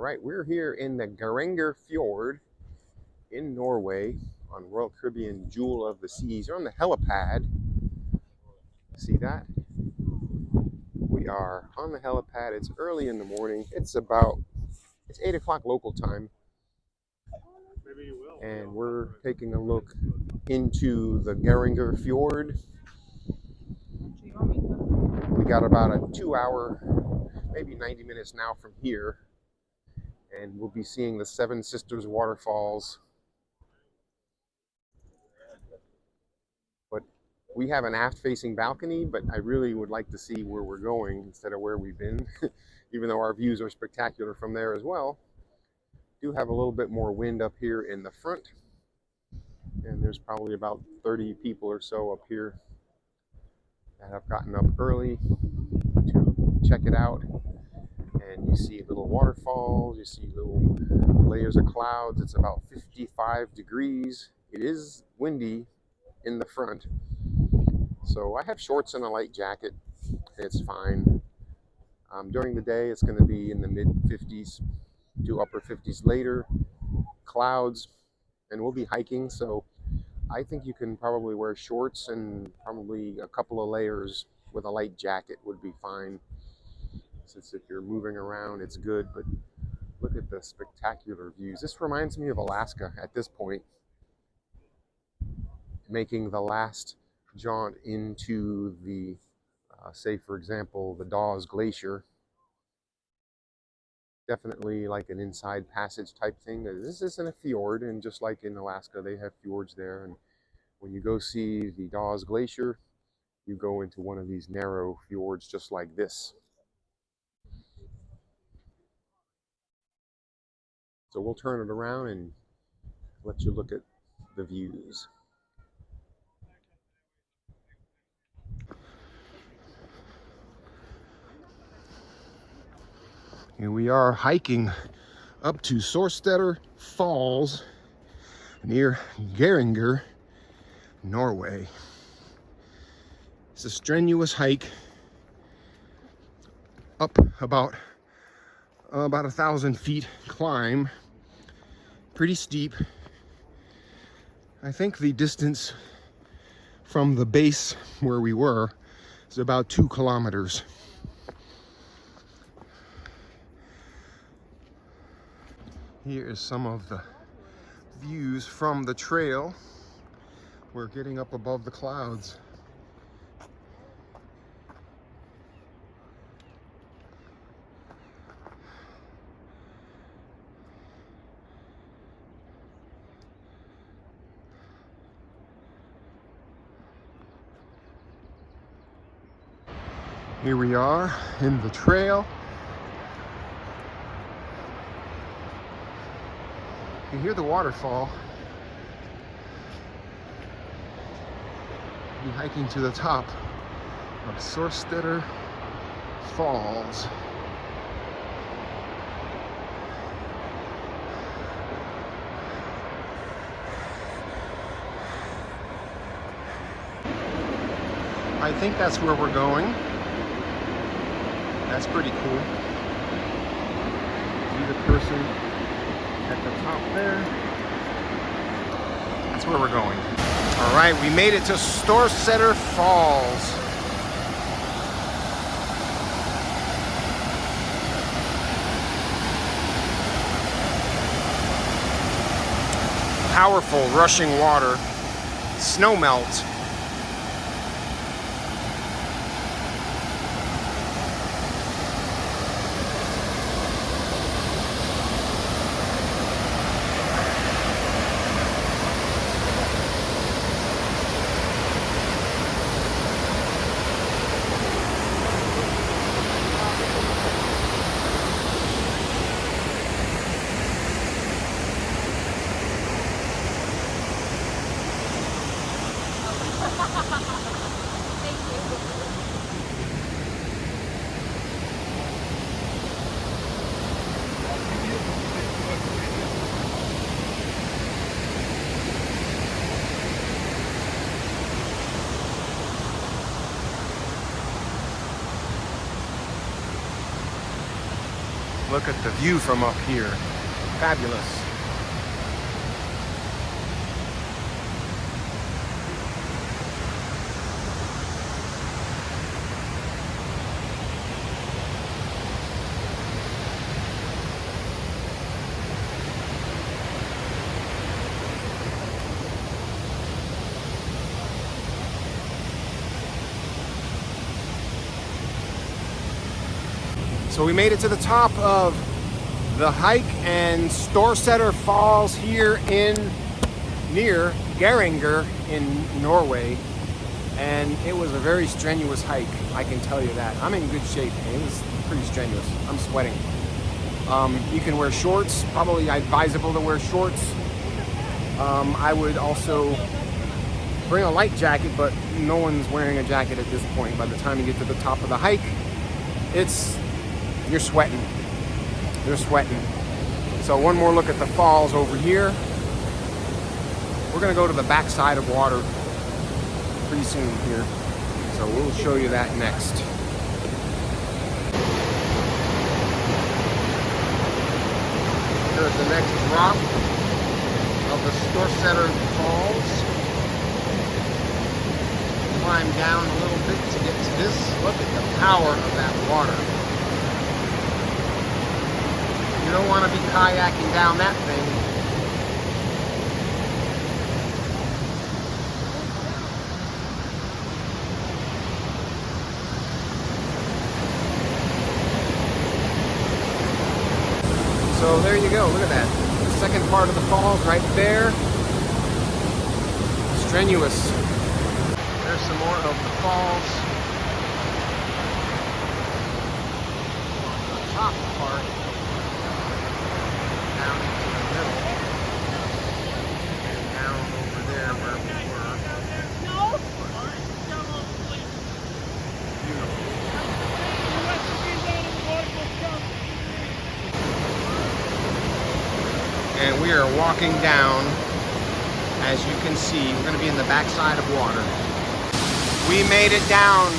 Right, we're here in the Geiranger Fjord in Norway on Royal Caribbean Jewel of the Seas. We're on the helipad. See that? We are on the helipad. It's early in the morning. It's 8 o'clock local time. And we're taking a look into the Geiranger Fjord. We got about a 2-hour, maybe 90 minutes now from here. And we'll be seeing the Seven Sisters Waterfalls. But we have an aft-facing balcony, but I really would like to see where we're going instead of where we've been, even though our views are spectacular from there as well. Do have a little bit more wind up here in the front, and there's probably about 30 people or so up here that have gotten up early to check it out. And you see little waterfalls, you see little layers of clouds. It's about 55 degrees. It is windy in the front, so I have shorts and a light jacket. It's fine. During the day it's going to be in the mid 50s to upper 50s later, clouds, and we'll be hiking, so I think you can probably wear shorts and probably a couple of layers with a light jacket would be fine. Since if you're moving around it's good, but look at the spectacular views. This reminds me of Alaska at this point, making the last jaunt into the, say for example, the Dawes Glacier. Definitely like an inside passage type thing. This isn't a fjord, and just like in Alaska, they have fjords there. And when you go see the Dawes Glacier, you go into one of these narrow fjords just like this. So we'll turn it around and let you look at the views. Here we are hiking up to Storseter Falls near Geiranger, Norway. It's a strenuous hike up about 1,000 feet climb, pretty steep. I think the distance from the base where we were is about 2 kilometers. Here is some of the views from the trail. We're getting up above the clouds. Here we are in the trail. You hear the waterfall. We're hiking to the top of Storseter Falls. I think that's where we're going. That's pretty cool. See the person at the top there? That's where we're going. All right, we made it to Storseter Falls. Powerful rushing water, snow melt. look at the view from up here. Fabulous. So we made it to the top of the hike and Storseter Falls here near Geiranger in Norway. And it was a very strenuous hike, I can tell you that. I'm in good shape. It was pretty strenuous. I'm sweating. You can wear shorts, probably advisable to wear shorts. I would also bring a light jacket, but no one's wearing a jacket at this point. By the time you get to the top of the hike, you're sweating. You're sweating. So one more look at the falls over here. We're gonna go to the backside of water pretty soon here. So we'll show you that next. Here's the next drop of the Storseter Falls. Climb down a little bit to get to this. Look at the power of that water. You don't want to be kayaking down that thing. So there you go, look at that. The second part of the falls right there. Strenuous. There's some more of the falls. The top part. Down into the middle and down over there where we were. Beautiful. And we are walking down, as you can see. We're going to be in the backside of water. We made it down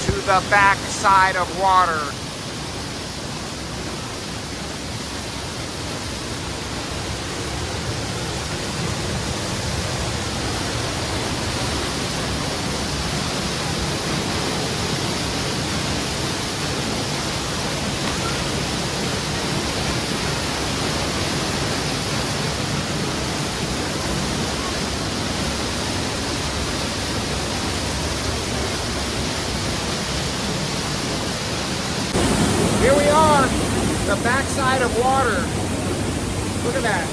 to the backside of water. Here we are, the backside of water. Look at that.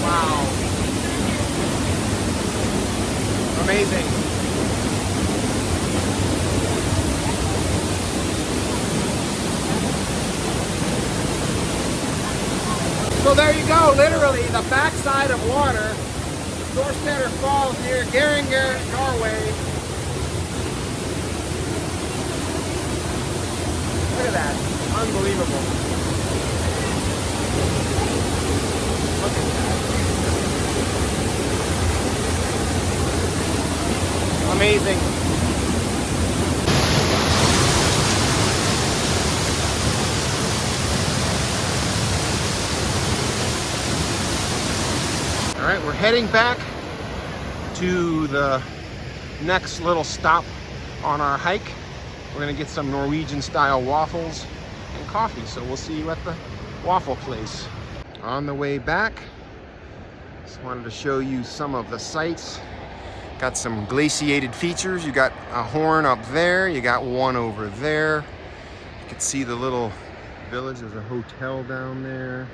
Wow. Amazing. So there you go, literally the backside of water. Storseter Falls near Geiranger, Norway. Look at that. Unbelievable. Look at that. Amazing. All right, we're heading back to the next little stop on our hike. We're gonna get some Norwegian style waffles and coffee. So we'll see you at the waffle place. On the way back, just wanted to show you some of the sights. Got some glaciated features. You got a horn up there. You got one over there. You can see the little village. There's a hotel down there.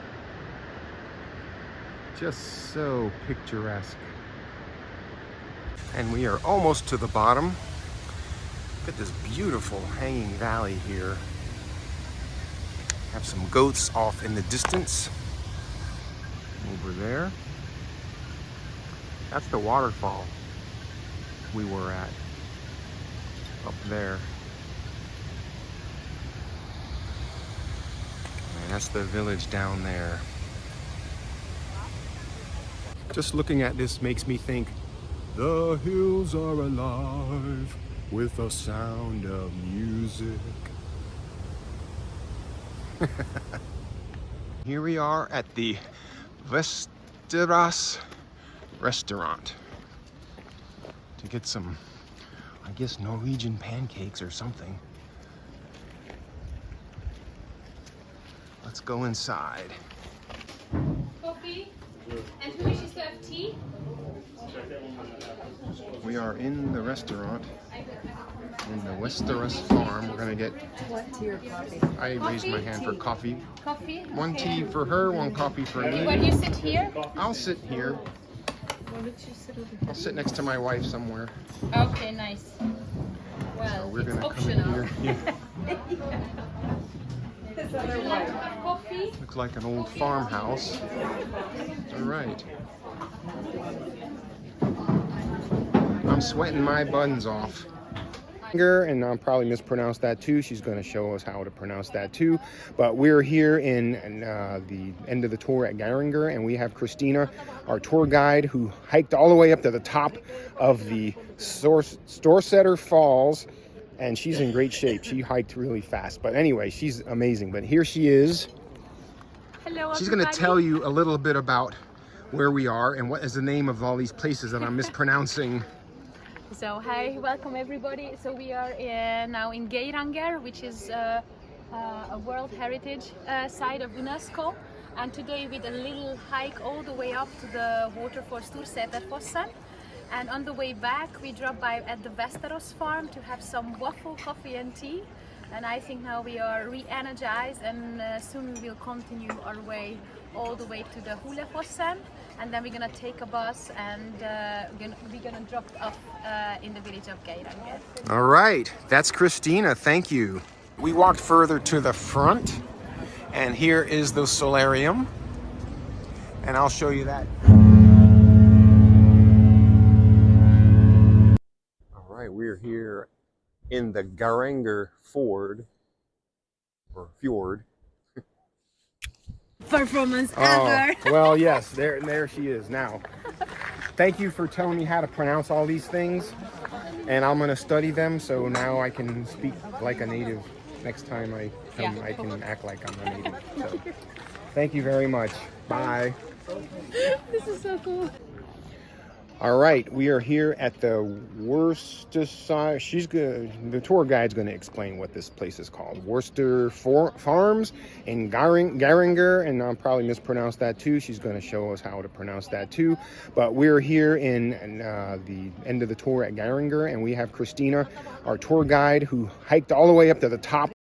Just so picturesque. And we are almost to the bottom. Look at this beautiful hanging valley here. Have some goats off in the distance. Over there. That's the waterfall we were at. Up there. And that's the village down there. Just looking at this makes me think, the hills are alive. with a sound of music. Here we are at the Västerås restaurant to get some, I guess, Norwegian pancakes or something. Let's go inside. Coffee? And who wishes to have tea? We are in the restaurant in the Västerås farm. We're gonna get. What tea or coffee? I raised my hand for coffee. Coffee? One tea for her, one coffee for me. Where do you sit here? I'll sit here. Where would you sit over here? I'll sit next to my wife somewhere. Okay, nice. So Well, we're it's gonna optional. come in here. Would you like to have coffee? Looks like an old farmhouse. All right. I'm sweating my buns off. And I'll probably mispronounce that too. She's going to show us how to pronounce that too. But we're here in the end of the tour at Geiranger, and we have Christina, our tour guide, who hiked all the way up to the top of the Storseter Falls, and she's in great shape. She hiked really fast. But anyway, she's amazing. But here she is. Hello, She's going to tell you a little bit about where we are and what is the name of all these places that I'm mispronouncing. So, hi, welcome everybody. So we are now in Geiranger, which is a World Heritage Site of UNESCO. And today we did a little hike all the way up to the Waterfall Storseter Falls. And on the way back, we dropped by at the Västerås farm to have some waffle, coffee and tea. And I think now we are re-energized, and soon we will continue our way all the way to the Hulefossen, and then we're gonna take a bus and we're gonna drop off in the village of Geiranger. All right, that's Christina, thank you. We walked further to the front, and here is the solarium, and I'll show you that. All right, we're here in the Geiranger Fjord, or Fjord. Performance ever. Well, yes, there she is now. Thank you for telling me how to pronounce all these things, and I'm going to study them so now I can speak like a native. Next time I come, I can act like I'm a native. So, thank you very much. Bye. This is so cool. All right, we are here at the Worcestershire. The tour guide's going to explain what this place is called. Worcester Farms in Geiranger, and I'll probably mispronounce that too. She's going to show us how to pronounce that too. But we're here in the end of the tour at Geiranger, and we have Christina, our tour guide, who hiked all the way up to the top